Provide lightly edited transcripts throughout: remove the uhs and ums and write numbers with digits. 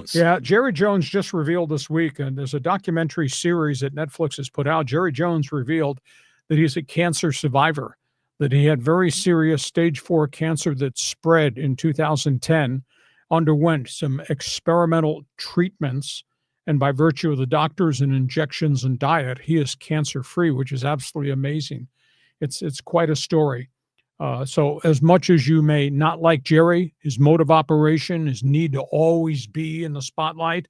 Jones. Yeah, Jerry Jones just revealed this week, and there's a documentary series that Netflix has put out. Jerry Jones revealed that he's a cancer survivor, that he had very serious stage 4 cancer that spread in 2010, underwent some experimental treatments, and by virtue of the doctors and injections and diet, he is cancer-free, which is absolutely amazing. It's quite a story. So as much as you may not like Jerry, his mode of operation, his need to always be in the spotlight,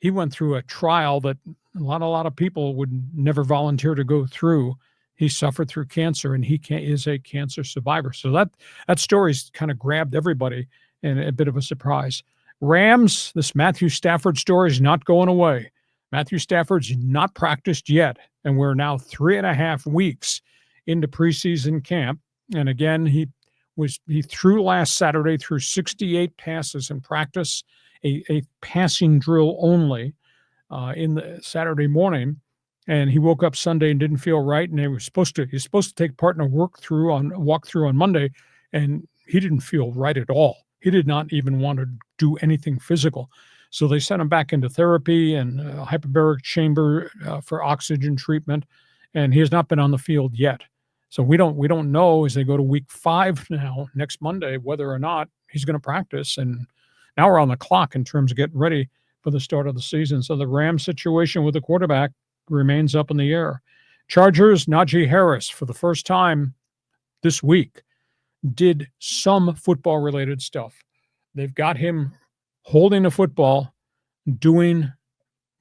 he went through a trial that a lot of people would never volunteer to go through. He suffered through cancer, and is a cancer survivor. So that story's kind of grabbed everybody in a bit of a surprise. Rams, this Matthew Stafford story is not going away. Matthew Stafford's not practiced yet, and we're now 3.5 weeks into preseason camp. And again, he threw last Saturday, threw 68 passes in practice, a passing drill only in the Saturday morning. And he woke up Sunday and didn't feel right. And he's supposed to take part in a walkthrough on Monday, and he didn't feel right at all. He did not even want to do anything physical. So they sent him back into therapy and a hyperbaric chamber for oxygen treatment, and he has not been on the field yet. So we don't know as they go to week 5 now, next Monday, whether or not he's going to practice. And now we're on the clock in terms of getting ready for the start of the season. So the Rams situation with the quarterback remains up in the air. Chargers, Najee Harris, for the first time this week, did some football-related stuff. They've got him holding a football, doing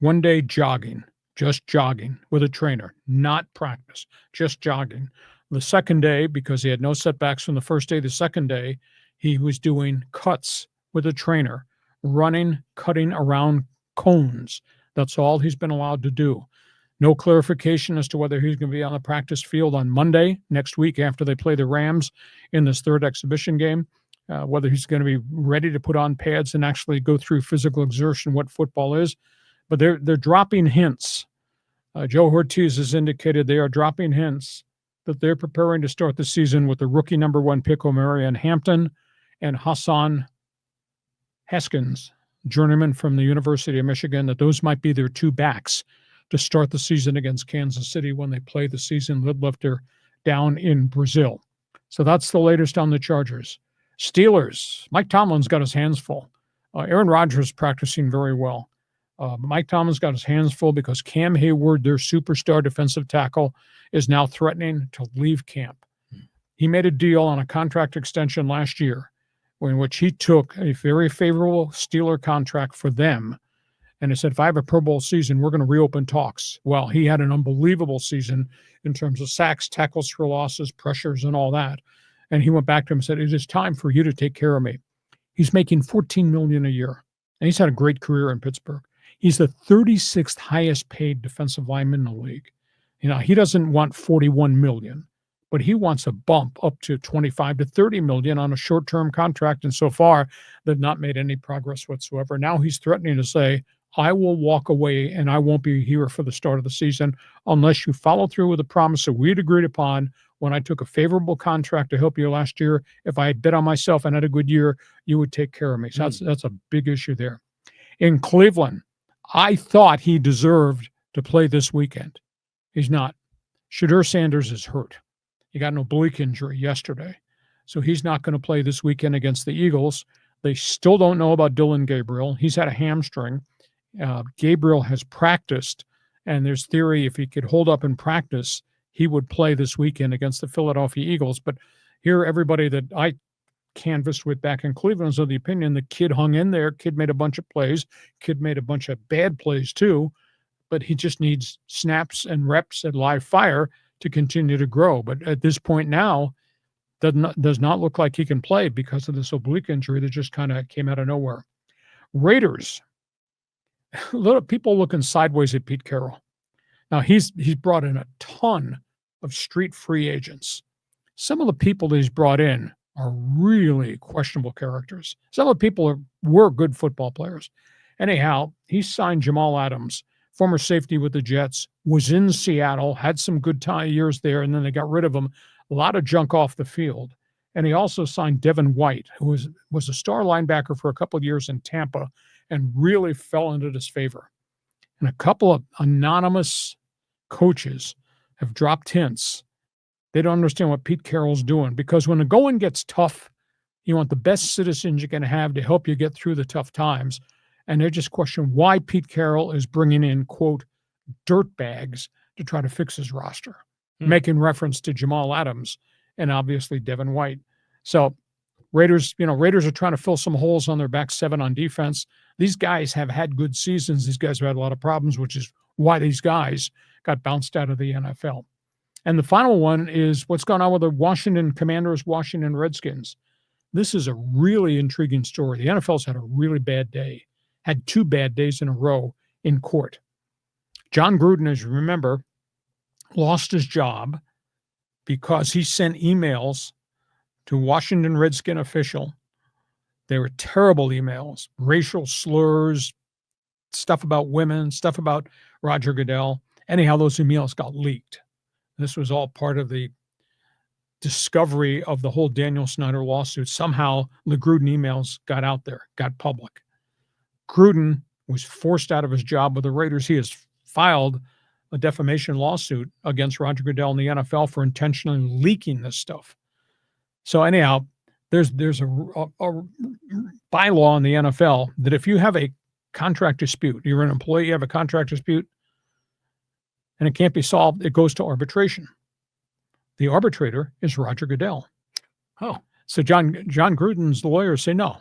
one-day jogging, just jogging with a trainer, not practice, just jogging. The second day, because he had no setbacks from the first day, the second day, he was doing cuts with a trainer, running, cutting around cones. That's all he's been allowed to do. No clarification as to whether he's going to be on the practice field on Monday next week after they play the Rams in this third exhibition game, whether he's going to be ready to put on pads and actually go through physical exertion, what football is. But they're dropping hints. Joe Ortiz has indicated they are dropping hints that they're preparing to start the season with the rookie number 1 pick, Omarion Hampton, and Hassan Haskins, journeyman from the University of Michigan, that those might be their 2 backs to start the season against Kansas City when they play the season lifter down in Brazil. So that's the latest on the Chargers. Steelers, Mike Tomlin's got his hands full. Aaron Rodgers practicing very well. Mike Tomlin's got his hands full because Cam Hayward, their superstar defensive tackle, is now threatening to leave camp. He made a deal on a contract extension last year in which he took a very favorable Steeler contract for them. And he said, if I have a Pro Bowl season, we're going to reopen talks. Well, he had an unbelievable season in terms of sacks, tackles for losses, pressures, and all that. And he went back to him and said, it is time for you to take care of me. He's making $14 million a year. And he's had a great career in Pittsburgh. He's the 36th highest paid defensive lineman in the league. You know, he doesn't want $41 million, but he wants a bump up to $25 to $30 million on a short-term contract. And so far, they've not made any progress whatsoever. Now he's threatening to say, I will walk away and I won't be here for the start of the season unless you follow through with the promise that we had agreed upon when I took a favorable contract to help you last year. If I had bet on myself and had a good year, you would take care of me. So that's a big issue there. In Cleveland, I thought he deserved to play this weekend. He's not. Shadur Sanders is hurt. He got an oblique injury yesterday. So he's not going to play this weekend against the Eagles. They still don't know about Dylan Gabriel. He's had a hamstring. Gabriel has practiced, and there's theory if he could hold up in practice, he would play this weekend against the Philadelphia Eagles. But here, everybody that I canvassed with back in Cleveland is of the opinion the kid hung in there. Kid made a bunch of plays. Kid made a bunch of bad plays too, but he just needs snaps and reps at live fire to continue to grow. But at this point now, does not look like he can play because of this oblique injury that just kind of came out of nowhere. Raiders, a lot of people looking sideways at Pete Carroll. Now, he's brought in a ton of street free agents. Some of the people that he's brought in are really questionable characters. Some of the people were good football players. Anyhow, he signed Jamal Adams, former safety with the Jets, was in Seattle, had some good years there, and then they got rid of him. A lot of junk off the field. And he also signed Devin White, who was a star linebacker for a couple of years in Tampa, and really fell into disfavor. And a couple of anonymous coaches have dropped hints. They don't understand what Pete Carroll's doing, because when the going gets tough, you want the best citizens you can have to help you get through the tough times. And they just question why Pete Carroll is bringing in, quote, dirtbags to try to fix his roster, making reference to Jamal Adams and obviously Devin White. So Raiders are trying to fill some holes on their back seven on defense. These guys have had good seasons. These guys have had a lot of problems, which is why these guys got bounced out of the NFL. And the final one is what's going on with the Washington Commanders, Washington Redskins. This is a really intriguing story. The NFL's had a really bad day, had 2 bad days in a row in court. John Gruden, as you remember, lost his job because he sent emails to Washington Redskin official. They were terrible emails, racial slurs, stuff about women, stuff about Roger Goodell. Anyhow, those emails got leaked. This was all part of the discovery of the whole Daniel Snyder lawsuit. Somehow the Gruden emails got out there, got public. Gruden was forced out of his job with the Raiders. He has filed a defamation lawsuit against Roger Goodell and the NFL for intentionally leaking this stuff. So anyhow, there's a bylaw in the NFL that if you have a contract dispute, you're an employee, you have a contract dispute, and it can't be solved, it goes to arbitration. The arbitrator is Roger Goodell. Oh. So John Gruden's lawyers say, no,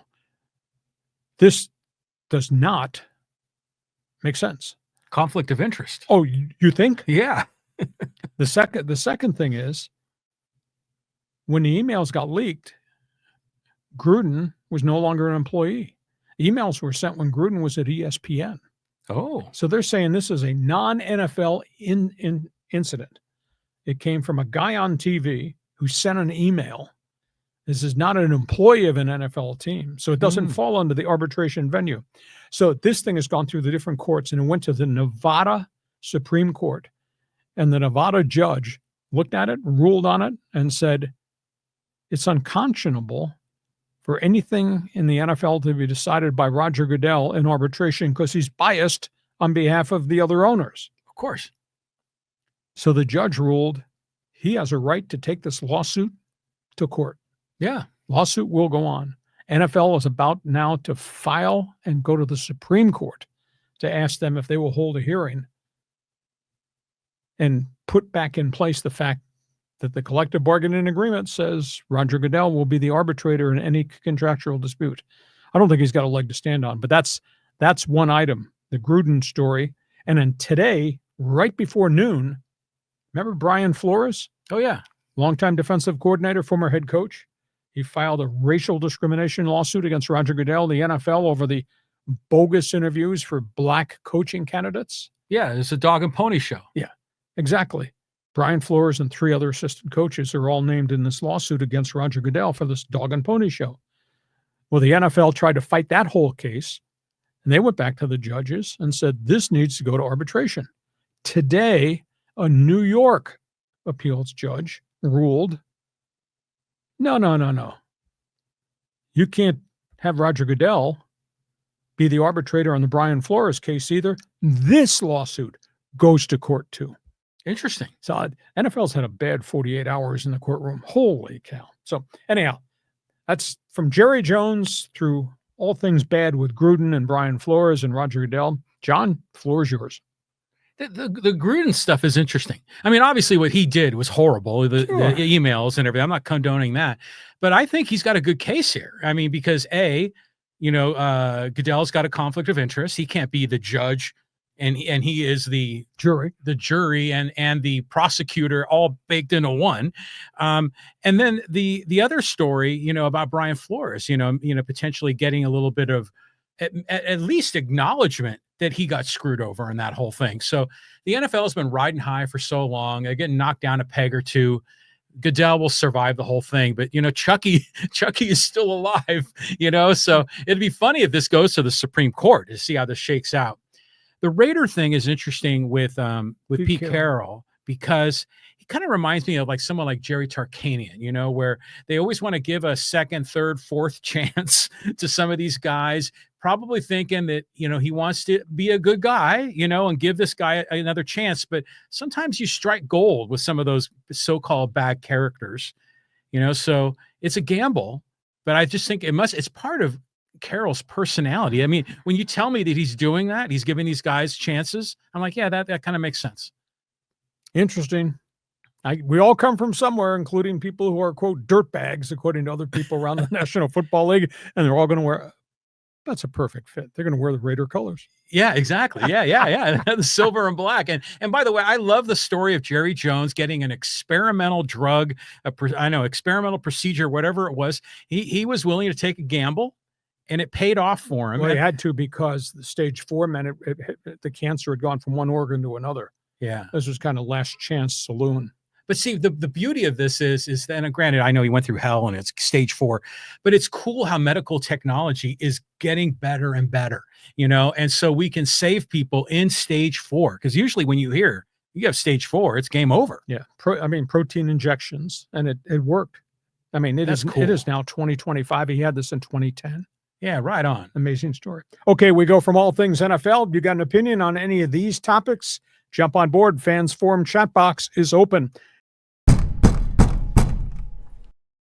this does not make sense. Conflict of interest. Oh, you think? Yeah. The second thing is, when the emails got leaked, Gruden was no longer an employee. Emails were sent when Gruden was at ESPN. Oh. So they're saying this is a non-NFL incident. It came from a guy on TV who sent an email. This is not an employee of an NFL team, so it doesn't fall under the arbitration venue. So this thing has gone through the different courts, and it went to the Nevada Supreme Court. And the Nevada judge looked at it, ruled on it, and said it's unconscionable for anything in the NFL to be decided by Roger Goodell in arbitration because he's biased on behalf of the other owners. Of course. So the judge ruled he has a right to take this lawsuit to court. Yeah. Lawsuit will go on. NFL is about now to file and go to the Supreme Court to ask them if they will hold a hearing and put back in place the fact that the collective bargaining agreement says Roger Goodell will be the arbitrator in any contractual dispute. I don't think he's got a leg to stand on, but that's one item, the Gruden story. And then today, right before noon, remember Brian Flores? Oh, yeah. Longtime defensive coordinator, former head coach. He filed a racial discrimination lawsuit against Roger Goodell, the NFL, over the bogus interviews for black coaching candidates. Yeah, it's a dog and pony show. Yeah, exactly. Brian Flores and 3 other assistant coaches are all named in this lawsuit against Roger Goodell for this dog and pony show. Well, the NFL tried to fight that whole case, and they went back to the judges and said this needs to go to arbitration. Today, a New York appeals judge ruled, no. You can't have Roger Goodell be the arbitrator on the Brian Flores case either. This lawsuit goes to court too. Interesting. So NFL's had a bad 48 hours in the courtroom. Holy cow. So anyhow, that's from Jerry Jones through all things bad with Gruden and Brian Flores and Roger Goodell. John, the floor is yours. The Gruden stuff is interesting. I mean, obviously what he did was horrible, the emails and everything. I'm not condoning that, but I think he's got a good case here. I mean, because Goodell's got a conflict of interest. He can't be the judge and he is the jury and the prosecutor all baked into one. And then the other story, about Brian Flores, potentially getting a little bit of at least acknowledgement that he got screwed over in that whole thing. So the NFL has been riding high for so long. They're getting knocked down a peg or two. Goodell will survive the whole thing, but Chucky is still alive, so it'd be funny if this goes to the Supreme Court to see how this shakes out. The Raider thing is interesting with Pete Carroll because he kind of reminds me of like someone like Jerry Tarkanian, where they always want to give a second, third, fourth chance to some of these guys, probably thinking that, he wants to be a good guy, and give this guy another chance. But sometimes you strike gold with some of those so-called bad characters, so it's a gamble. But I just think it's part of Carroll's personality. I mean, when you tell me that he's doing that, he's giving these guys chances, I'm like, yeah, that kind of makes sense. Interesting. We all come from somewhere, including people who are, quote, dirtbags, according to other people around the National Football League, and they're all going to wear. That's a perfect fit. They're going to wear the Raider colors. Yeah, exactly. Yeah. The silver and black. And by the way, I love the story of Jerry Jones getting an experimental drug, experimental procedure, whatever it was. He was willing to take a gamble, and it paid off for him. Well, he had to, because the stage 4 meant the cancer had gone from one organ to another. Yeah. This was kind of last chance saloon. But see, the beauty of this is that, and granted, I know he went through hell and it's stage 4, but it's cool how medical technology is getting better and better, and so we can save people in stage 4. Because usually when you have stage 4, it's game over. Yeah. Protein injections, and it worked. I mean, it is now 2025. He had this in 2010. Yeah, right on. Amazing story. Okay, we go from all things NFL. You got an opinion on any of these topics? Jump on board. Fans Forum chat box is open.